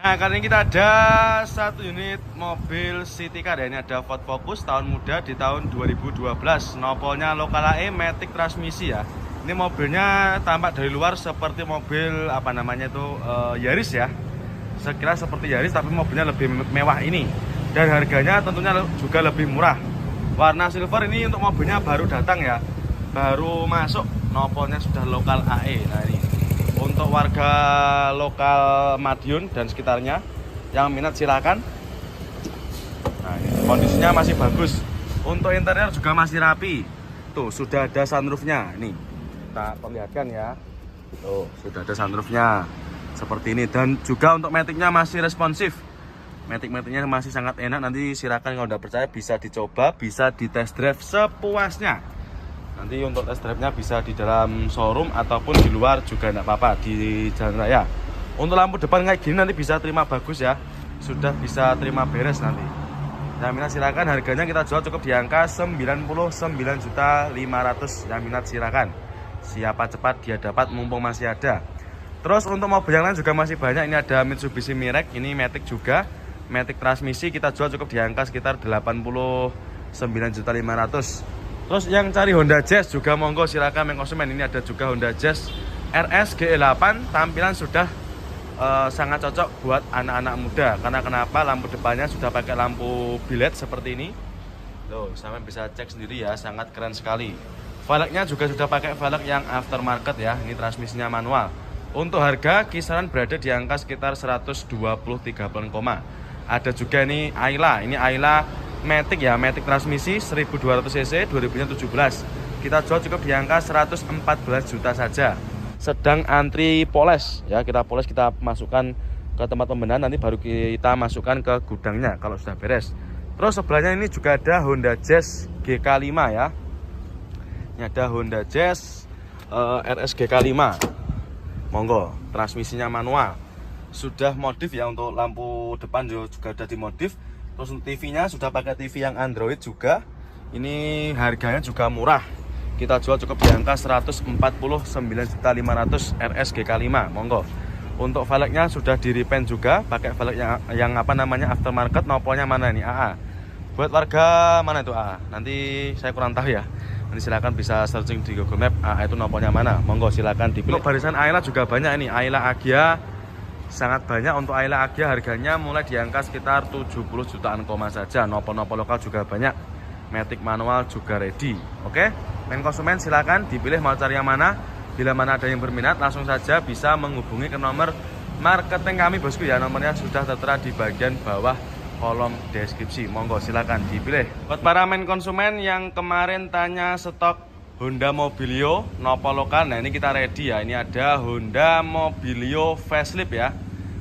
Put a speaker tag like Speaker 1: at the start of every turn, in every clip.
Speaker 1: Nah, kali ini kita ada satu unit mobil city car ya. Ini ada Ford Focus tahun muda di tahun 2012. Nopolnya lokal AE, matic transmisi ya. Ini mobilnya tampak dari luar seperti mobil apa namanya itu Yaris ya. Sekira seperti Yaris tapi mobilnya lebih mewah ini. Dan harganya tentunya juga lebih murah. Warna silver ini untuk mobilnya baru datang ya. Baru masuk, nopolnya sudah lokal AE. Nah ini untuk warga lokal Madiun dan sekitarnya yang minat silakan. Nah, ini kondisinya masih bagus. Untuk interior juga masih rapi. Tuh sudah ada sunroofnya. Nih kita perlihatkan ya. Tuh sudah ada sunroofnya seperti ini. Dan juga untuk maticnya masih responsif. Matic-maticnya masih sangat enak. Nanti silakan kalau udah percaya bisa dicoba, bisa di test drive sepuasnya. Nanti untuk test drive-nya bisa di dalam showroom ataupun di luar juga enggak apa-apa, di jalan raya. Untuk lampu depan kayak gini nanti bisa terima bagus ya. Sudah bisa terima beres nanti. Yang minat silakan, harganya kita jual cukup di angka 99.500.000. Yang minat silakan. Siapa cepat dia dapat mumpung masih ada. Terus untuk mobil yang lain juga masih banyak. Ini ada Mitsubishi Mirage, ini matic juga. Matic transmisi kita jual cukup di angka sekitar 89.500.000. Terus yang cari Honda Jazz juga monggo silakan konsumen. Ini ada juga Honda Jazz RS GE8, tampilan sudah sangat cocok buat anak-anak muda. Karena kenapa? Lampu depannya sudah pakai lampu bilet seperti ini. Tuh, sampai bisa cek sendiri ya, sangat keren sekali. Velgnya juga sudah pakai velg yang aftermarket ya. Ini transmisinya manual. Untuk harga kisaran berada di angka sekitar 123 koma. Ada juga ini Ayla. Ini Ayla matic ya, matic transmisi 1200 cc 2017. Kita jual cukup di angka 114 juta saja. Sedang antri poles ya, kita poles, kita masukkan ke tempat pembenahan, nanti baru kita masukkan ke gudangnya kalau sudah beres. Terus sebelahnya ini juga ada Honda Jazz GK5 ya. Ini ada Honda Jazz RS GK5. Monggo, transmisinya manual. Sudah modif ya, untuk lampu depan juga sudah dimodif. Terus untuk TV-nya sudah pakai TV yang Android juga. Ini harganya juga murah. Kita jual cukup di angka 149.500 RS GK5. Monggo. Untuk velgnya sudah di repaint juga, pakai velg yang apa namanya aftermarket. Nopolnya mana ini? AA. Buat warga mana itu AA? Nanti saya kurang tahu ya. Nanti silakan bisa searching di Google Map AA itu nopolnya mana. Monggo silakan dipilih. Untuk barisan Ayla juga banyak ini. Ayla Agya sangat banyak. Untuk Ayla Agya harganya mulai di angka sekitar 70 jutaan koma saja. Nopol-nopol lokal juga banyak. Matic manual juga ready. Oke, main konsumen silakan dipilih mau cari yang mana. Bila mana ada yang berminat langsung saja bisa menghubungi ke nomor marketing kami bosku ya. Nomornya sudah tertera di bagian bawah kolom deskripsi. Monggo silakan dipilih. Buat para main konsumen yang kemarin tanya stok Honda Mobilio nopol lokal, nah ini kita ready ya. Ini ada Honda Mobilio facelift ya.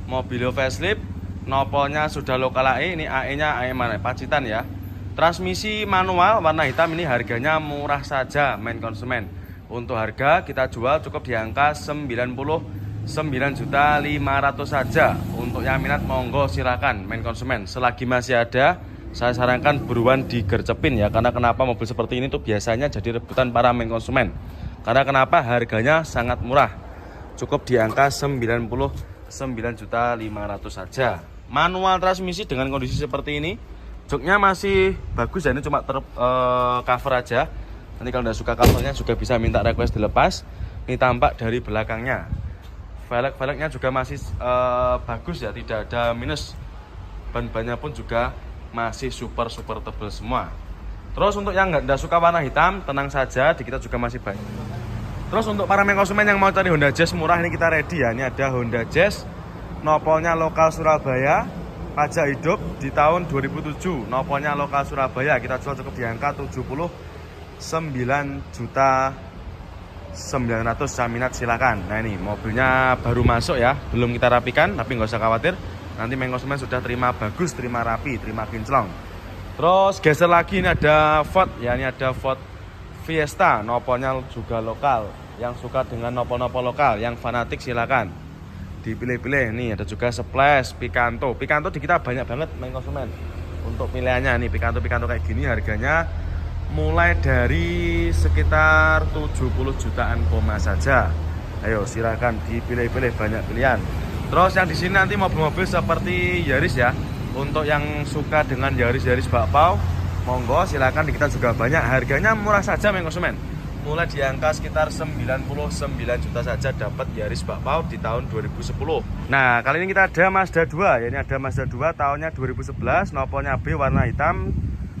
Speaker 1: Mobilio facelift, nopolnya sudah lokal AE. Ini AE nya AE mana? Pacitan ya. Transmisi manual warna hitam, ini harganya murah saja main konsumen. Untuk harga kita jual cukup di angka 99.500.000 saja. Untuk yang minat monggo silakan main konsumen. Selagi masih ada, saya sarankan buruan digercepin ya. Karena kenapa? Mobil seperti ini tuh biasanya jadi rebutan para main konsumen. Karena kenapa? Harganya sangat murah. Cukup di angka 99.500.000 saja. Manual transmisi dengan kondisi seperti ini. Joknya masih bagus ya, ini cuma cover aja. Nanti kalau udah suka covernya juga bisa minta request dilepas. Ini tampak dari belakangnya. Velg-velgnya juga masih bagus ya, tidak ada minus. Ban-bannya pun juga masih super tebal semua. Terus untuk yang nggak suka warna hitam, tenang saja, di kita juga masih banyak. Terus untuk para konsumen yang mau cari Honda Jazz murah, ini kita ready ya. Ini ada Honda Jazz, nopolnya lokal Surabaya, pajak hidup di tahun 2007. Nopolnya lokal Surabaya, kita jual cukup di angka 79.900.000. Saya minat silakan. Nah ini mobilnya baru masuk ya, belum kita rapikan, tapi nggak usah khawatir. Nanti main konsumen sudah terima bagus, terima rapi, terima kinclong. Terus geser lagi, ini ada Ford ya, ini ada Ford Fiesta, nopolnya juga lokal. Yang suka dengan nopol-nopol lokal, yang fanatik silakan dipilih-pilih. Nih ada juga Splash, Picanto. Picanto di kita banyak banget main konsumen. Untuk pilihannya nih Picanto kayak gini harganya mulai dari sekitar 70 jutaan koma saja. Ayo silakan dipilih-pilih, banyak pilihan. Terus yang di sini nanti mobil-mobil seperti Yaris ya. Untuk yang suka dengan Yaris bakpao, monggo silakan, di kita juga banyak. Harganya murah saja men konsumen. Mulai di angka sekitar 99 juta saja dapat Yaris bakpao di tahun 2010. Nah, kali ini kita ada Mazda 2. Ya, ini ada Mazda 2 tahunnya 2011, noponya B warna hitam.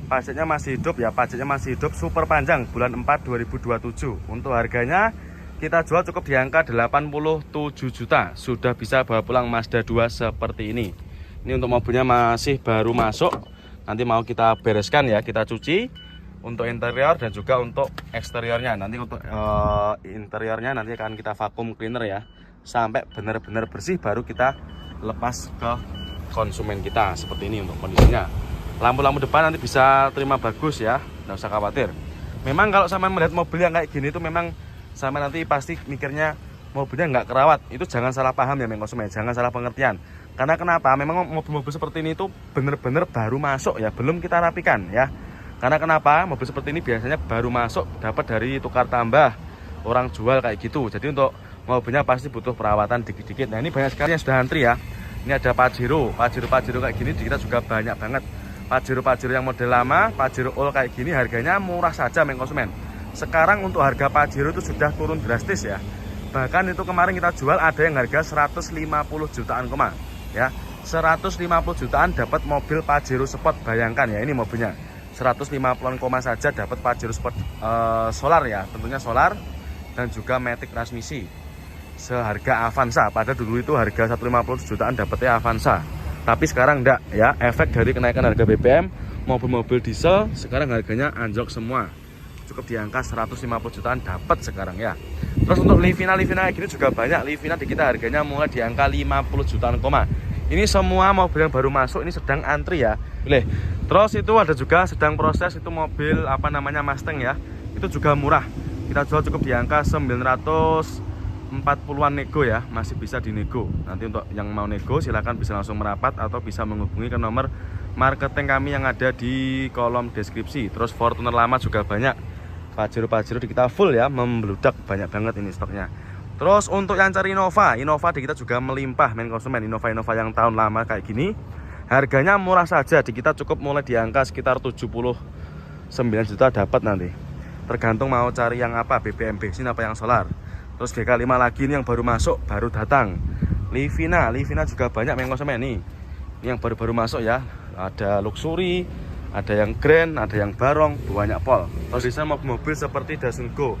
Speaker 1: Pajaknya masih hidup ya, pajaknya masih hidup, super panjang, bulan 4 2027. Untuk harganya kita jual cukup di angka 87 juta. Sudah bisa bawa pulang Mazda 2 seperti ini. Ini untuk mobilnya masih baru masuk. Nanti mau kita bereskan ya, kita cuci untuk interior dan juga untuk eksteriornya. Nanti untuk interiornya nanti akan kita vakum cleaner ya, sampai benar-benar bersih baru kita lepas ke konsumen kita. Seperti ini untuk kondisinya. Lampu-lampu depan nanti bisa terima bagus ya, nggak usah khawatir. Memang kalau sama melihat mobil yang kayak gini itu memang sama nanti pasti mikirnya mobilnya nggak kerawat. Itu jangan salah paham ya konsumen, jangan salah pengertian. Karena kenapa? Memang mobil-mobil seperti ini itu benar-benar baru masuk ya, belum kita rapikan ya. Karena kenapa? Mobil seperti ini biasanya baru masuk dapat dari tukar tambah, orang jual kayak gitu. Jadi untuk mobilnya pasti butuh perawatan dikit-dikit. Nah, ini banyak sekali yang sudah antri ya. Ini ada Pajero kayak gini kita juga banyak banget. Pajero yang model lama, Pajero all kayak gini harganya murah saja men konsumen. Sekarang untuk harga Pajero itu sudah turun drastis ya. Bahkan itu kemarin kita jual ada yang harga 150 jutaan ya. 150 jutaan dapat mobil Pajero Sport. Bayangkan ya, ini mobilnya 150-an saja dapat Pajero Sport solar ya, tentunya solar dan juga matic transmisi. Seharga Avanza, pada dulu itu harga 150 jutaan dapatnya Avanza. Tapi sekarang enggak ya, efek dari kenaikan harga BBM, mobil-mobil diesel sekarang harganya anjlok semua. Cukup di angka 150 jutaan dapat sekarang ya. Terus untuk Livina kayak gini juga banyak. Livina di kita harganya mulai di angka 50 jutaan. Ini semua mobil yang baru masuk ini sedang antri ya. Boleh. Terus itu ada juga sedang proses itu mobil apa namanya Mustang ya. Itu juga murah. Kita jual cukup di angka 940-an nego ya, masih bisa dinego. Nanti untuk yang mau nego silahkan bisa langsung merapat atau bisa menghubungi ke nomor marketing kami yang ada di kolom deskripsi. Terus Fortuner lama juga banyak. Pajero di kita full ya, membludak banyak banget ini stoknya. Terus untuk yang cari Innova di kita juga melimpah men konsumen. Innova yang tahun lama kayak gini harganya murah saja, di kita cukup mulai di angka sekitar 79 juta dapat nanti. Tergantung mau cari yang apa, BBM bensin apa yang solar. Terus GK5 lagi ini yang baru masuk, baru datang. Livina juga banyak men konsumen nih. Ini yang baru-baru masuk ya. Ada Luxury, ada yang Grand, ada yang Barong, banyak pol. Terus di sana mobil seperti Datsun Go.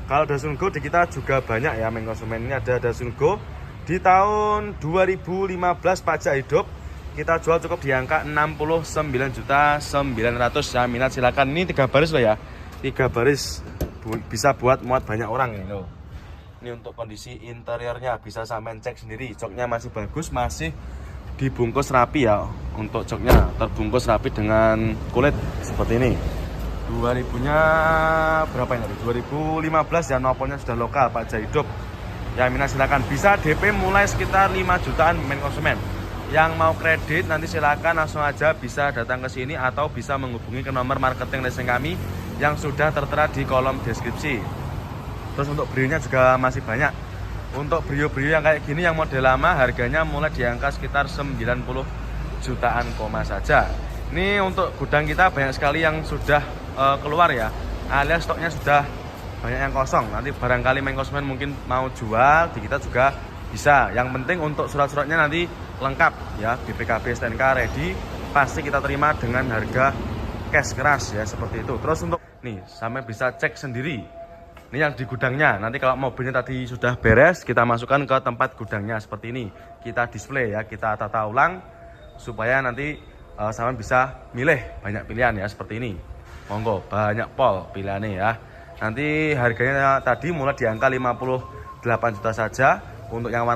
Speaker 1: Kalau Datsun Go di kita juga banyak ya men konsumen. Ini ada Datsun Go di tahun 2015 pajak hidup. Kita jual cukup di angka 69.900.000. Ya, minat silakan. Ini 3 baris loh ya. 3 baris bisa buat muat banyak orang ini loh. Ini untuk kondisi interiornya bisa sampean cek sendiri. Joknya masih bagus, masih dibungkus rapi ya. Untuk joknya terbungkus rapi dengan kulit seperti ini. 2000-nya berapa ini? 2015 ya, noponya sudah lokal pajak hidup. Ya, minat silakan. Bisa DP mulai sekitar 5 jutaan men konsumen. Yang mau kredit nanti silakan langsung aja bisa datang ke sini atau bisa menghubungi ke nomor marketing leasing kami yang sudah tertera di kolom deskripsi. Terus untuk Brio-nya juga masih banyak. Untuk Brio yang kayak gini yang model lama harganya mulai di angka sekitar 90 jutaan saja. Ini untuk gudang kita banyak sekali yang sudah keluar ya, alias stoknya sudah banyak yang kosong. Nanti barangkali main konsumen mungkin mau jual di kita juga bisa. Yang penting untuk surat-suratnya nanti lengkap ya, BPKB STNK ready, pasti kita terima dengan harga cash keras ya, seperti itu. Terus untuk nih sampai bisa cek sendiri ini yang di gudangnya. Nanti kalau mobilnya tadi sudah beres, kita masukkan ke tempat gudangnya seperti ini. Kita display ya, kita tata ulang supaya nanti sampean bisa milih banyak pilihan ya, seperti ini. Monggo banyak pol pilihannya ya. Nanti harganya tadi mulai di angka 58 juta saja. Untuk yang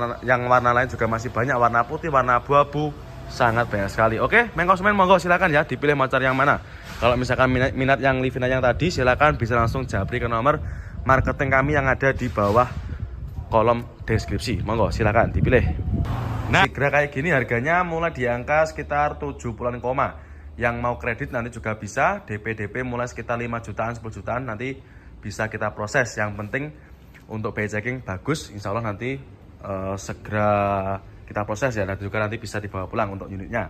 Speaker 1: warna lain juga masih banyak, warna putih, warna abu-abu, sangat banyak sekali. Oke, main konsumen monggo silakan ya, dipilih mau cari yang mana. Kalau misalkan minat yang Livina yang tadi, silakan bisa langsung japri ke nomor marketing kami yang ada di bawah kolom deskripsi. Monggo silakan dipilih. Nah, segera kayak gini harganya mulai di angka sekitar 70-an koma. Yang mau kredit nanti juga bisa, DP mulai sekitar 5 jutaan, 10 jutaan nanti bisa kita proses. Yang penting untuk biaya checking bagus, insya Allah nanti segera kita proses ya, dan juga nanti bisa dibawa pulang untuk unitnya.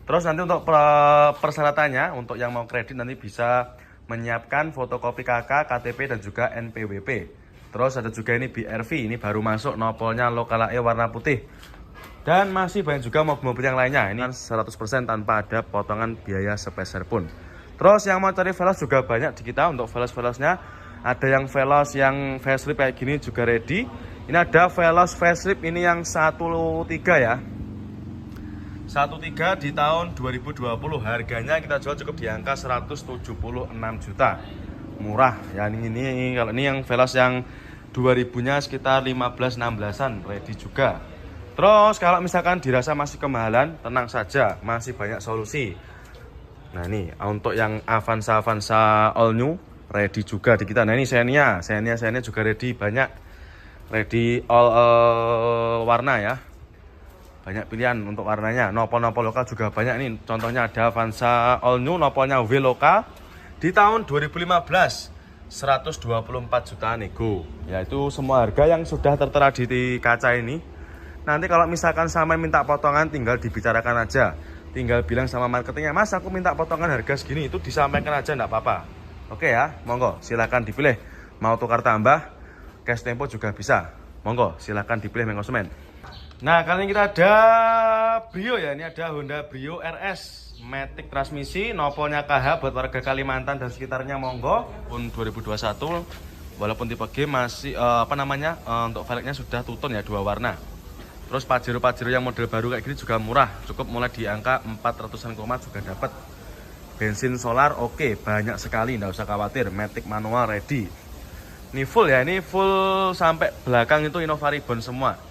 Speaker 1: Terus nanti untuk persyaratannya, untuk yang mau kredit nanti bisa menyiapkan fotokopi KK, KTP dan juga NPWP. Terus ada juga ini BRV, ini baru masuk, nopolnya lokal AE warna putih. Dan masih banyak juga mobil-mobil yang lainnya, ini 100% tanpa ada potongan biaya sepeser pun. Terus yang mau cari Veloz juga banyak di kita. Untuk Veloz-Veloznya ada yang Veloz yang facelift kayak gini juga ready. Ini ada Veloz facelift ini yang 13 ya. 13 di tahun 2020. Harganya kita jual cukup di angka 176 juta. Murah ya, ini kalau ini yang Veloz yang 2000-nya sekitar 15-16an ready juga. Terus kalau misalkan dirasa masih kemahalan, tenang saja, masih banyak solusi. Nah ini untuk yang Avanza all new ready juga di kita. Nah ini Xenia juga ready, banyak ready all warna ya. Banyak pilihan untuk warnanya. Nopol-nopol lokal juga banyak nih. Contohnya ada Avanza all new, nopolnya W lokal di tahun 2015 124 juta nego. Yaitu semua harga yang sudah tertera di kaca ini. Nanti kalau misalkan sama minta potongan tinggal dibicarakan aja. Tinggal bilang sama marketingnya, Mas aku minta potongan harga segini, itu disampaikan aja enggak apa-apa. Oke ya, monggo silakan dipilih. Mau tukar tambah, cash tempo juga bisa. Monggo silakan dipilih konsumen. Nah kali ini kita ada Brio ya, ini ada Honda Brio RS Matic transmisi, nopolnya KH buat warga Kalimantan dan sekitarnya monggo. Pun 2021, walaupun tipe G masih untuk velgnya sudah tuton ya, 2 warna. Terus Pajero yang model baru kayak gini juga murah, cukup mulai di angka 400-an juga dapat. Bensin solar oke, banyak sekali, nggak usah khawatir. Matic manual ready. Ini full ya, ini full sampai belakang itu Innova Ribbon semua.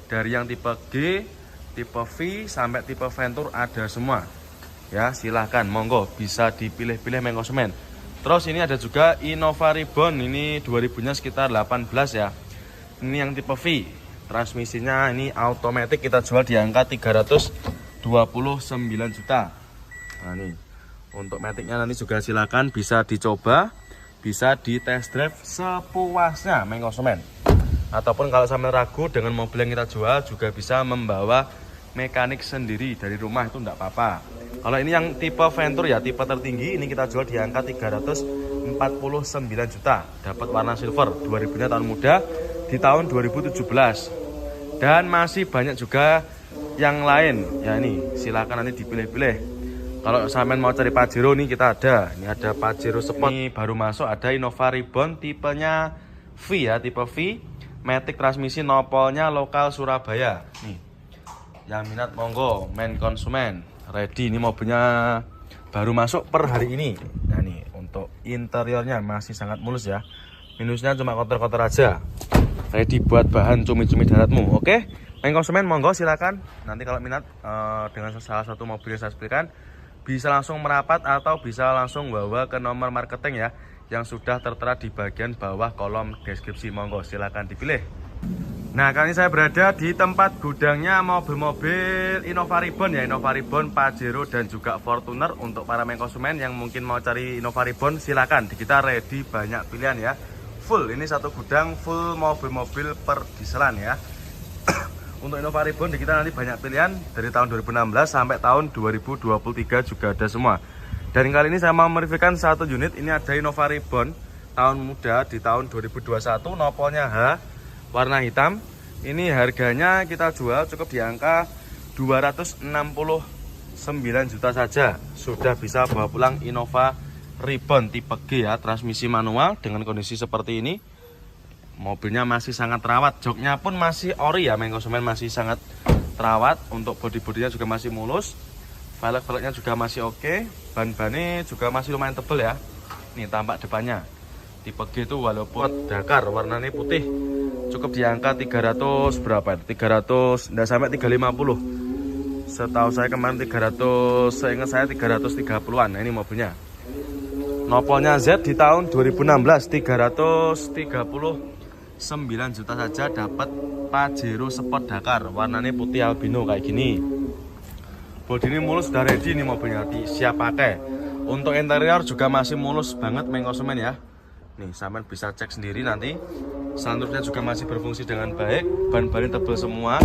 Speaker 1: Dari yang tipe G, tipe V sampai tipe Venture ada semua. Ya silahkan, monggo bisa dipilih-pilih konsumen. Terus ini ada juga Innova Ribbon, ini 2000-nya sekitar 18 ya. Ini yang tipe V. Transmisinya ini automatic, kita jual di angka 329 juta. Nah nih, untuk maticnya nanti juga silakan bisa dicoba, bisa di test drive sepuasnya konsumen. Ataupun kalau sampai ragu dengan mobil yang kita jual, juga bisa membawa mekanik sendiri dari rumah, itu enggak apa-apa. Kalau ini yang tipe Venture ya, tipe tertinggi, ini kita jual di angka 349 juta. Dapat warna silver, 2000-nya tahun muda di tahun 2017. Dan masih banyak juga yang lain ya, ini silakan nanti dipilih-pilih. Kalau sampean mau cari Pajero nih kita ada. Ini ada Pajero Sport, ini baru masuk, ada Innova Ribbon tipenya V ya, tipe V. Matic transmisi, nopolnya lokal Surabaya. Nih, yang minat monggo konsumen ready. Ini mobilnya baru masuk per hari ini. Nah nih, untuk interiornya masih sangat mulus ya. Minusnya cuma kotor-kotor aja. Ready buat bahan cumi-cumi daratmu. Oke, konsumen monggo silakan. Nanti kalau minat dengan salah satu mobil yang saya sebutkan, bisa langsung merapat atau bisa langsung bawa ke nomor marketing ya, yang sudah tertera di bagian bawah kolom deskripsi. Monggo silakan dipilih. Nah kali ini saya berada di tempat gudangnya mobil-mobil Innova Ribbon ya, Innova Ribbon, Pajero dan juga Fortuner. Untuk para konsumen yang mungkin mau cari Innova Ribbon, silakan. Di kita ready banyak pilihan ya. Full, ini satu gudang full mobil-mobil per dieselan ya. Untuk Innova Ribbon di kita nanti banyak pilihan dari tahun 2016 sampai tahun 2023 juga ada semua. Dan kali ini saya mau mereviewkan satu unit. Ini ada Innova Ribbon tahun muda di tahun 2021, nopolnya H warna hitam. Ini harganya kita jual cukup di angka 269 juta saja. Sudah bisa bawa pulang Innova Ribbon tipe G ya, transmisi manual dengan kondisi seperti ini. Mobilnya masih sangat terawat, joknya pun masih ori ya konsumen, masih sangat terawat. Untuk bodi-bodinya juga masih mulus, velg-velgnya juga masih oke. Ban-bannya juga masih lumayan tebal ya. Nih tampak depannya tipe G itu walaupun Dakar warnanya putih, cukup di angka 300 berapa? 300 enggak sampai 350. Setahu saya kemarin 300, seingat saya 330-an. Nah, ini mobilnya. Nopolnya Z di tahun 2016, 339 juta saja dapat Pajero Sport Dakar. Warnanya putih albino kayak gini. Bodi ini mulus, sudah ready nih mobilnya, siap pakai. Untuk interior juga masih mulus banget konsumen ya. Nih, sampean bisa cek sendiri nanti. Sunroofnya juga masih berfungsi dengan baik. Ban-bannya tebal semua.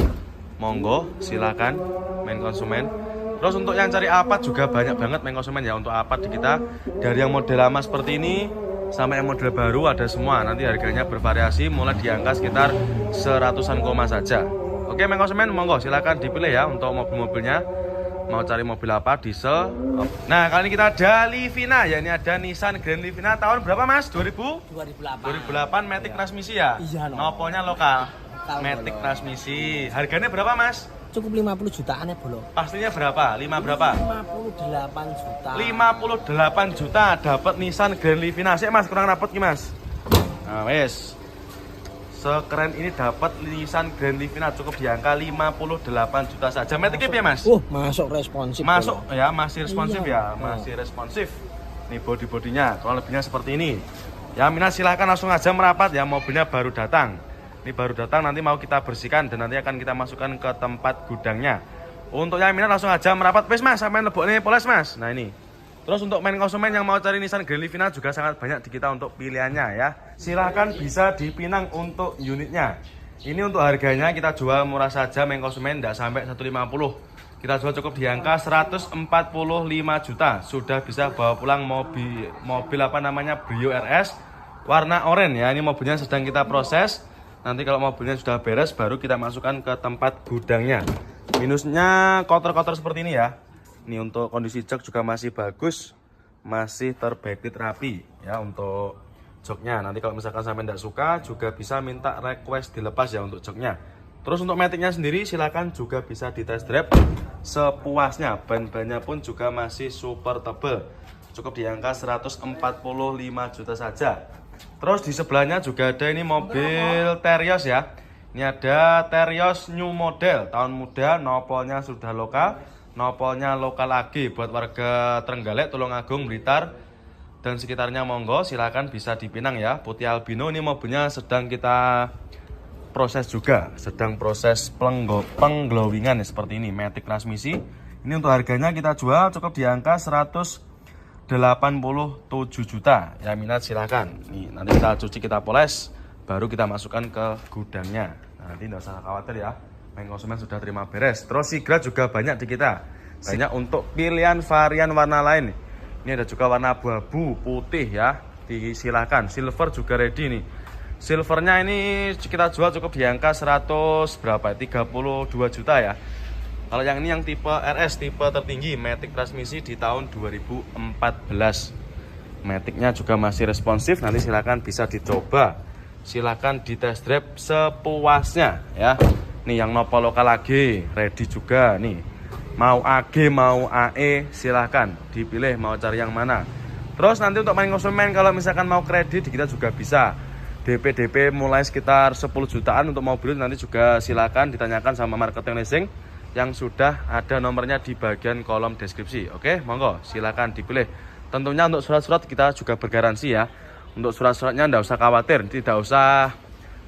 Speaker 1: monggo silakan main konsumen. Terus untuk yang cari Alphard juga banyak banget main konsumen ya untuk Alphard di kita. Dari yang model lama seperti ini sampai yang model baru ada semua. Nanti harganya bervariasi mulai di angka sekitar 100-an koma saja. Oke main konsumen, monggo silakan dipilih ya untuk mobil-mobilnya. Mau cari mobil apa, diesel. Nah kali ini kita ada Livina ya, ini ada Nissan Grand Livina tahun berapa mas? 2008 Matic
Speaker 2: ya.
Speaker 1: Transmisi ya?
Speaker 2: Iya no.
Speaker 1: Nopolnya lokal Matic Transmisi. Harganya berapa mas?
Speaker 2: Cukup 50 jutaan ya bolo.
Speaker 1: Pastinya berapa? 5 berapa?
Speaker 2: 58 juta.
Speaker 1: 58 juta dapat Nissan Grand Livina. Sik mas, kurang rapet ki mas. Nah wes, sekeren ini dapat Nissan Grand Livina cukup di angka 58 juta saja. Matic ya mas?
Speaker 2: Masuk responsif.
Speaker 1: Masuk bolo. Ya, masih responsif
Speaker 2: iya.
Speaker 1: ya, masih responsif. Nih bodi-bodinya, kurang lebihnya seperti ini. Ya minat silahkan langsung aja merapat ya, mobilnya baru datang. Ini baru datang, nanti mau kita bersihkan dan nanti akan kita masukkan ke tempat gudangnya. Untuk yang minat langsung aja merapat, wes mas, sampai lebok nih poles mas. Nah ini. Terus untuk main konsumen yang mau cari Nissan Grand Livina juga sangat banyak di kita untuk pilihannya ya. Silahkan bisa dipinang untuk unitnya. Ini untuk harganya kita jual murah saja main konsumen, tidak sampai 150. Kita jual cukup di angka 145 juta. Sudah bisa bawa pulang mobil apa namanya Brio RS warna oranye ya. Ini mobilnya sedang kita proses. Nanti kalau mobilnya sudah beres baru kita masukkan ke tempat gudangnya. Minusnya kotor-kotor seperti ini ya. Ini untuk kondisi jok juga masih bagus, masih terbacklit rapi ya untuk joknya. Nanti kalau misalkan sampai tidak suka juga bisa minta request dilepas ya untuk joknya. Terus untuk maticnya sendiri silakan juga bisa di test drive sepuasnya. Ban-bannya pun juga masih super tebal. Cukup di angka 145 juta saja. Terus di sebelahnya juga ada ini mobil Terios ya. Ini ada Terios new model tahun muda, nopolnya sudah lokal. Nopolnya lokal lagi buat warga Trenggalek, Tulungagung, Blitar dan sekitarnya monggo silakan bisa dipinang ya. Putih albino ini mobilnya sedang kita proses juga, sedang proses pengglowingan ya, seperti ini Matic transmisi. Ini untuk harganya kita jual cukup di angka 187 juta. Ya minat silakan. Nih nanti kita cuci, kita poles, baru kita masukkan ke gudangnya. Nah, nanti tidak usah khawatir ya. Main konsumen sudah terima beres. Terus Sigra juga banyak di kita. Banyak untuk pilihan varian warna lain. Ini ada juga warna abu-abu, putih ya. Disilakan. Silver juga ready nih. Silvernya ini kita jual cukup di angka 100 berapa? 32 juta ya. Kalau yang ini yang tipe RS, tipe tertinggi, Matic transmisi di tahun 2014. Maticnya juga masih responsif. Nanti silakan bisa dicoba. Silakan di test drive sepuasnya ya. Nih yang nopol lokal lagi ready juga nih. Mau AG mau AE silahkan dipilih mau cari yang mana. Terus nanti untuk main konsumen kalau misalkan mau kredit kita juga bisa. DP mulai sekitar 10 jutaan untuk mobil nanti juga silakan ditanyakan sama marketing leasing yang sudah ada nomornya di bagian kolom deskripsi. Oke, monggo silakan dipilih. Tentunya untuk surat-surat kita juga bergaransi ya. Untuk surat-suratnya tidak usah khawatir, tidak usah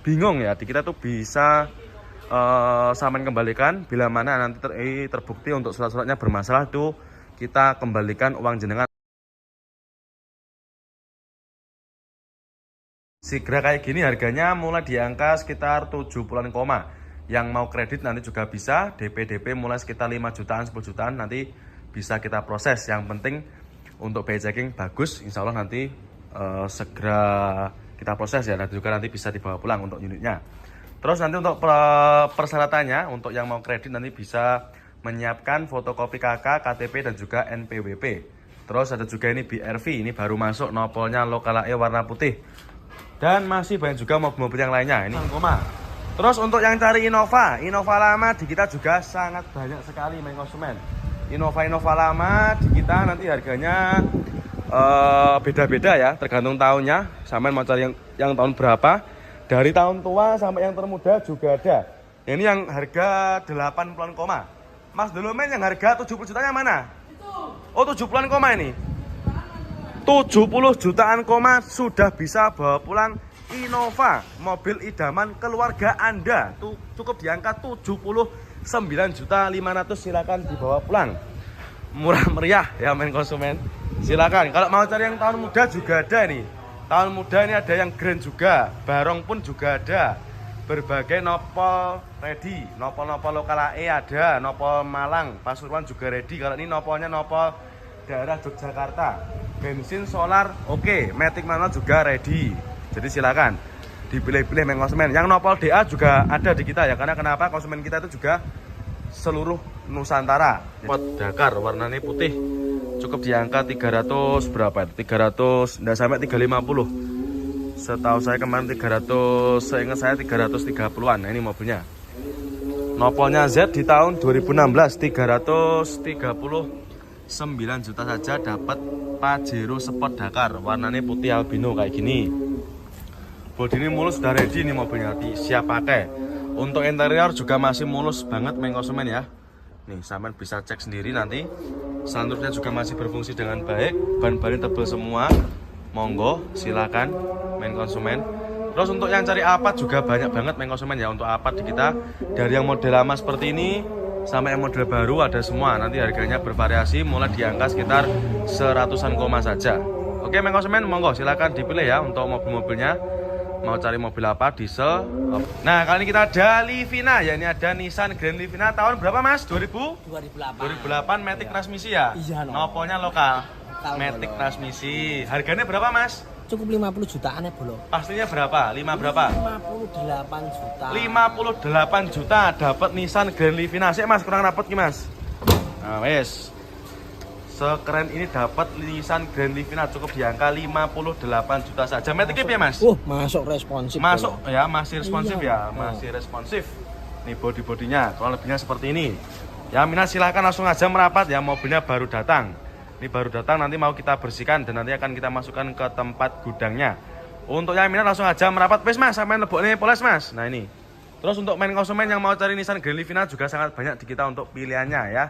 Speaker 1: bingung ya. Di kita tuh bisa saman kembalikan bila mana nanti terbukti untuk surat-suratnya bermasalah tuh kita kembalikan uang jenengan. Sigra kayak gini harganya mulai di angka sekitar 70-an koma. Yang mau kredit nanti juga bisa, DP mulai sekitar 5 jutaan 10 jutaan nanti bisa kita proses. Yang penting untuk biaya checking bagus, insya Allah nanti segera kita proses ya, dan juga nanti bisa dibawa pulang untuk unitnya. Terus nanti untuk persyaratannya, untuk yang mau kredit nanti bisa menyiapkan fotokopi KK, KTP dan juga NPWP. Terus ada juga ini BRV, ini baru masuk, nopolnya lokal AE warna putih. Dan masih banyak juga mobil-mobil yang lainnya. Ini koma. Terus untuk yang cari Innova lama di kita juga sangat banyak sekali main konsumen. Innova lama di kita nanti harganya beda-beda ya, tergantung tahunnya. Sampai mau cari yang tahun berapa? Dari tahun tua sampai yang termuda juga ada. Ini yang harga 80-an koma. Mas Dolomen yang harga 70 jutanya mana? Oh 70-an koma ini. 70 jutaan koma sudah bisa bawa pulang Innova, mobil idaman keluarga Anda. Tuh cukup di angka 79.500.000 silakan dibawa pulang. Murah meriah ya main konsumen. Silakan. Kalau mau cari yang tahun muda juga ada nih. Tahun muda ini ada yang Grand juga, Barong pun juga ada. berbagai nopo ready, nopo lokal AE ada, nopo Malang, Pasuruan juga ready. Kalau ini noponya nopo daerah Yogyakarta, bensin solar oke, matic manual juga ready. Jadi silakan dipilih-pilih konsumen. Yang nopol DA juga ada di kita ya, karena kenapa konsumen kita itu juga seluruh Nusantara. Pot Dakar warnanya putih, cukup di angka 300 berapa? 300 enggak sampai 350. Setahu saya kemarin 300, seingat saya 330-an. Nah, ini mobilnya. Nopolnya Z di tahun 2016 339 juta saja dapat Pajero Sport Dakar. Warnanya putih albino kayak gini. Bodi ini mulus, sudah ready nih mobilnya, siap pakai. Untuk interior juga masih mulus banget konsumen ya. Nih, sampean bisa cek sendiri nanti. Sunroofnya juga masih berfungsi dengan baik, ban-ban tebal semua. Monggo, silakan konsumen. Terus untuk yang cari Alphard juga banyak banget konsumen ya untuk Alphard di kita. Dari yang model lama seperti ini sampai yang model baru ada semua. Nanti harganya bervariasi mulai di angka sekitar 100-an koma saja. Oke konsumen, monggo silakan dipilih ya untuk mobil-mobilnya. Mau cari mobil apa, diesel. Nah, kali ini kita ada Livina ya, ini ada Nissan Grand Livina tahun berapa Mas?
Speaker 2: 2008
Speaker 1: Matic transmisi ya?
Speaker 2: Iya, no.
Speaker 1: Noponya lokal.
Speaker 2: Lokal,
Speaker 1: Matic
Speaker 2: bolo.
Speaker 1: transmisi. Harganya berapa Mas?
Speaker 2: cukup 50 jutaan ya bolo.
Speaker 1: Pastinya berapa? 5 berapa?
Speaker 2: 58 juta.
Speaker 1: 58 juta dapat Nissan Grand Livina. Sik Mas, kurang rapet ki Mas. Nah, wes. Sekeren ini dapat Nissan Grand Livina cukup di angka 58 juta saja. Matic ya Mas?
Speaker 2: Masuk responsif.
Speaker 1: Masuk
Speaker 2: bolo.
Speaker 1: ya, masih responsif
Speaker 2: Iya.
Speaker 1: ya, masih responsif. Nih bodi-bodinya, kurang lebihnya seperti ini. Ya minat silahkan langsung aja merapat ya, mobilnya baru datang. Ini baru datang, nanti mau kita bersihkan dan nanti akan kita masukkan ke tempat gudangnya. Untuk yang minat langsung aja merapat, wes Mas, sampai lebok nih poles Mas. Nah ini. Terus untuk konsumen yang mau cari Nissan Grand Livina juga sangat banyak di kita untuk pilihannya ya.